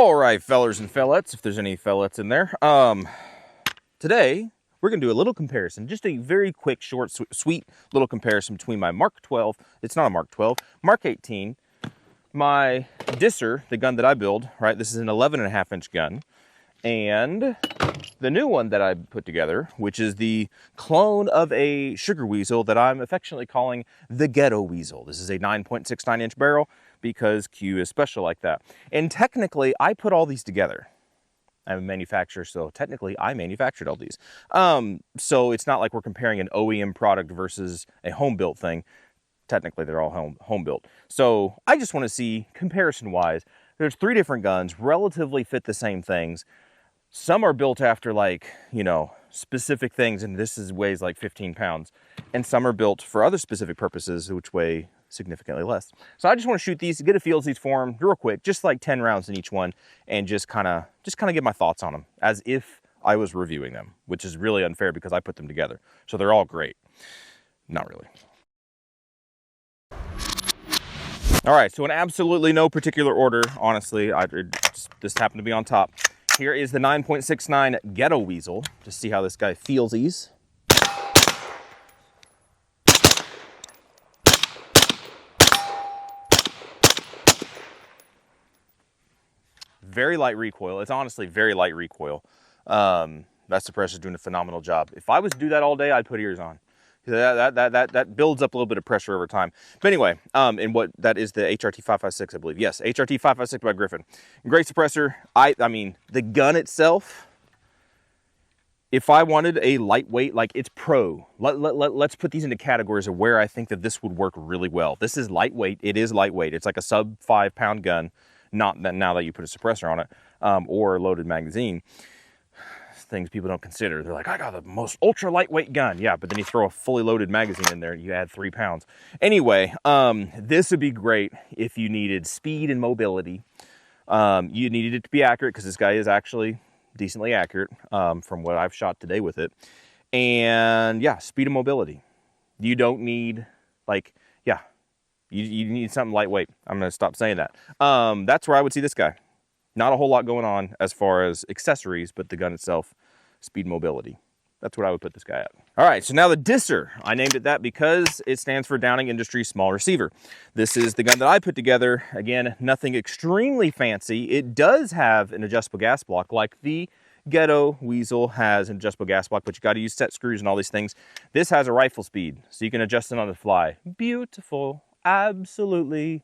All right, fellers and fellettes, if there's any fellettes in there. Today, we're going to do a little comparison, just a very quick, short, sweet little comparison between my Mark 12, it's not a Mark 12, Mark 18, my Disser, the gun that I build, right? This is an 11.5-inch gun, and the new one that I put together, which is the clone of a Sugar Weasel that I'm affectionately calling the Ghetto Weasel. This is a 9.69-inch barrel because Q is special like that. And technically, I put all these together. I'm a manufacturer, so technically I manufactured all these. So it's not like we're comparing an OEM product versus a home-built thing. Technically, they're all home-built. So I just want to see, comparison-wise, there's 3 different guns, relatively fit the same things. Some are built after, like, you know, specific things, and this weighs like 15 pounds. And some are built for other specific purposes, which weigh significantly less. So I just want to shoot these, get a feel as these form real quick, just like 10 rounds in each one, and just kind of get my thoughts on them as if I was reviewing them, which is really unfair because I put them together. So they're all great. Not really. All right, so in absolutely no particular order, honestly, this happened to be on top. Here is the 9.69 Ghetto Weasel, to see how this guy feels these. Very light recoil. It's honestly very light recoil. That suppressor's doing a phenomenal job. If I was to do that all day, I'd put ears on. That builds up a little bit of pressure over time. But anyway, and what that is the HRT 556, I believe. Yes, HRT 556 by Griffin. Great suppressor. I mean, the gun itself, if I wanted a lightweight, like it's pro. Let's put these into categories of where I think that this would work really well. This is lightweight. It is lightweight. It's like a sub 5-pound gun. Not that now that you put a suppressor on it, or a loaded magazine. Things people don't consider. They're like, I got the most ultra lightweight gun. Yeah, but then you throw a fully loaded magazine in there and you add 3 pounds. Anyway, this would be great if you needed speed and mobility. You needed it to be accurate because this guy is actually decently accurate from what I've shot today with it. And yeah, speed and mobility. You don't need, like, yeah, you need something lightweight. I'm going to stop saying that. That's where I would see this guy. Not a whole lot going on as far as accessories, but the gun itself, speed, mobility. That's what I would put this guy at. All right, so now the Disser. I named it that because it stands for Downing Industries Small Receiver. This is the gun that I put together. Again, nothing extremely fancy. It does have an adjustable gas block like the Ghetto Weasel has an adjustable gas block, but you got to use set screws and all these things. This has a rifle speed, so you can adjust it on the fly. Beautiful, absolutely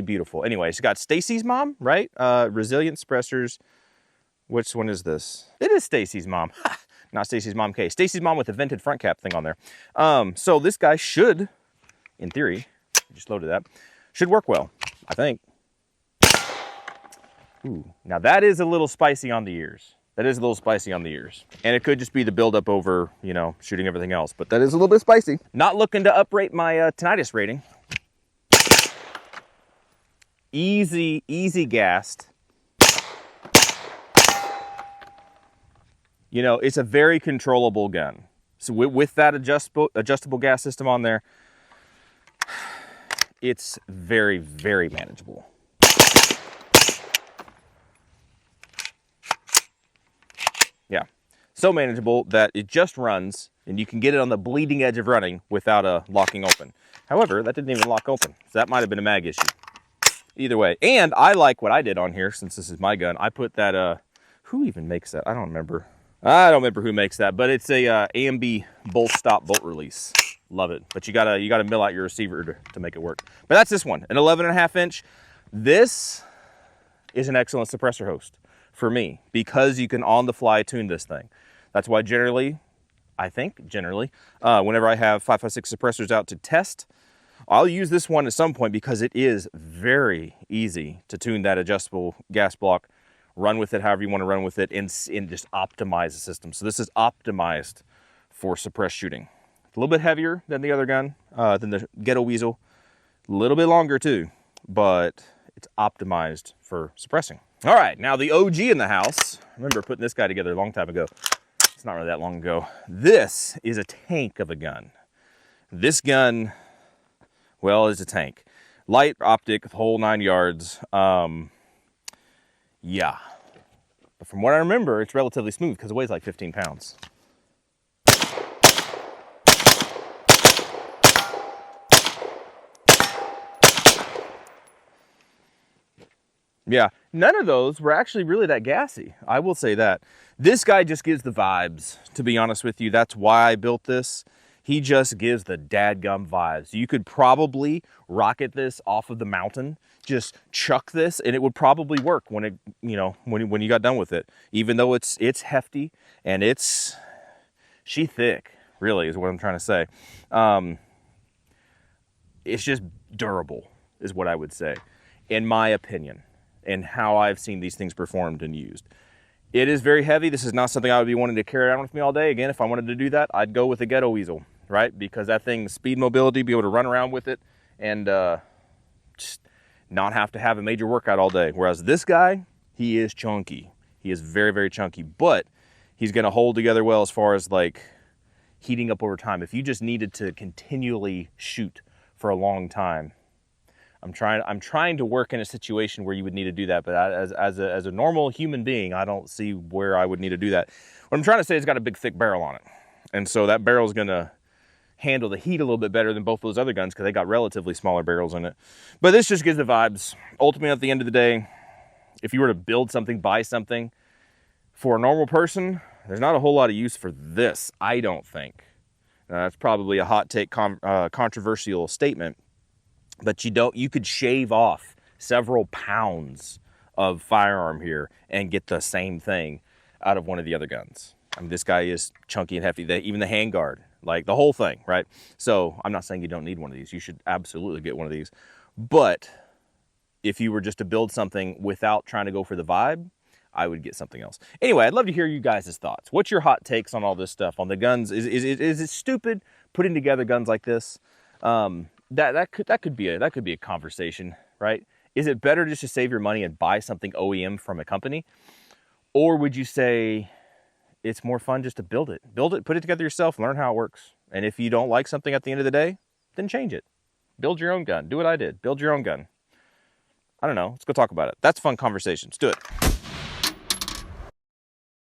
beautiful. Anyway, it's got Stacy's mom, right? Resilient suppressors. Which one is this? It is Stacy's mom. Not Stacy's mom K. Stacy's mom with a vented front cap thing on there. So this guy should, in theory, just loaded that, should work well, I think. Ooh, now that is a little spicy on the ears. That is a little spicy on the ears. And it could just be the buildup over, you know, shooting everything else. But that is a little bit spicy. Not looking to uprate my tinnitus rating. Easy gassed. You know, it's a very controllable gun. So with that adjustable gas system on there, it's very manageable. Yeah, so manageable that it just runs and you can get it on the bleeding edge of running without locking open. However, that didn't even lock open, so that might have been a mag issue. Either way, and I like what I did on here since this is my gun. I put that, who even makes that? I don't remember who makes that, but it's a AMB bolt stop bolt release. Love it, but you gotta mill out your receiver to make it work. But that's this one, an 11.5-inch. This is an excellent suppressor host for me because you can on the fly tune this thing. That's why generally, whenever I have 556 suppressors out to test, I'll use this one at some point because it is very easy to tune that adjustable gas block, run with it however you want to run with it, and just optimize the system. So this is optimized for suppressed shooting. A little bit heavier than the other gun, than the Ghetto Weasel. A little bit longer too, but it's optimized for suppressing. All right, now the OG in the house. I remember putting this guy together a long time ago. It's not really that long ago. This is a tank of a gun. This gun, well, is a tank. Light, optic, the whole 9 yards. Yeah. But from what I remember, it's relatively smooth because it weighs like 15 pounds. Yeah, none of those were actually really that gassy. I will say that. This guy just gives the vibes, to be honest with you. That's why I built this. He just gives the dadgum vibes. You could probably rocket this off of the mountain, just chuck this, and it would probably work when it, you know, when you got done with it. Even though it's hefty and she thick, really, is what I'm trying to say. It's just durable, is what I would say, in my opinion, and how I've seen these things performed and used. It is very heavy. This is not something I would be wanting to carry around with me all day. Again, if I wanted to do that, I'd go with a Ghetto Weasel, right? Because that thing, speed, mobility, be able to run around with it and just not have to have a major workout all day. Whereas this guy, he is chunky. He is very, very chunky, but he's going to hold together well as far as like heating up over time. If you just needed to continually shoot for a long time, I'm trying to work in a situation where you would need to do that, but as a normal human being, I don't see where I would need to do that. What I'm trying to say is it's got a big thick barrel on it. And so that barrel is going to handle the heat a little bit better than both those other guns because they got relatively smaller barrels in it. But this just gives the vibes. Ultimately, at the end of the day, if you were to build something, buy something, for a normal person, there's not a whole lot of use for this, I don't think. That's probably a hot take, controversial statement. But you could shave off several pounds of firearm here and get the same thing out of one of the other guns. I mean, this guy is chunky and hefty, even the handguard, like the whole thing, right? So I'm not saying you don't need one of these. You should absolutely get one of these. But if you were just to build something without trying to go for the vibe, I would get something else. Anyway, I'd love to hear you guys' thoughts. What's your hot takes on all this stuff, on the guns? Is it stupid putting together guns like this? That could be a conversation, right? Is it better just to save your money and buy something OEM from a company? Or would you say it's more fun just to build it, put it together yourself, learn how it works. And if you don't like something at the end of the day, then change it. Build your own gun. Do what I did. Build your own gun. I don't know. Let's go talk about it. That's a fun conversation. Let's do it.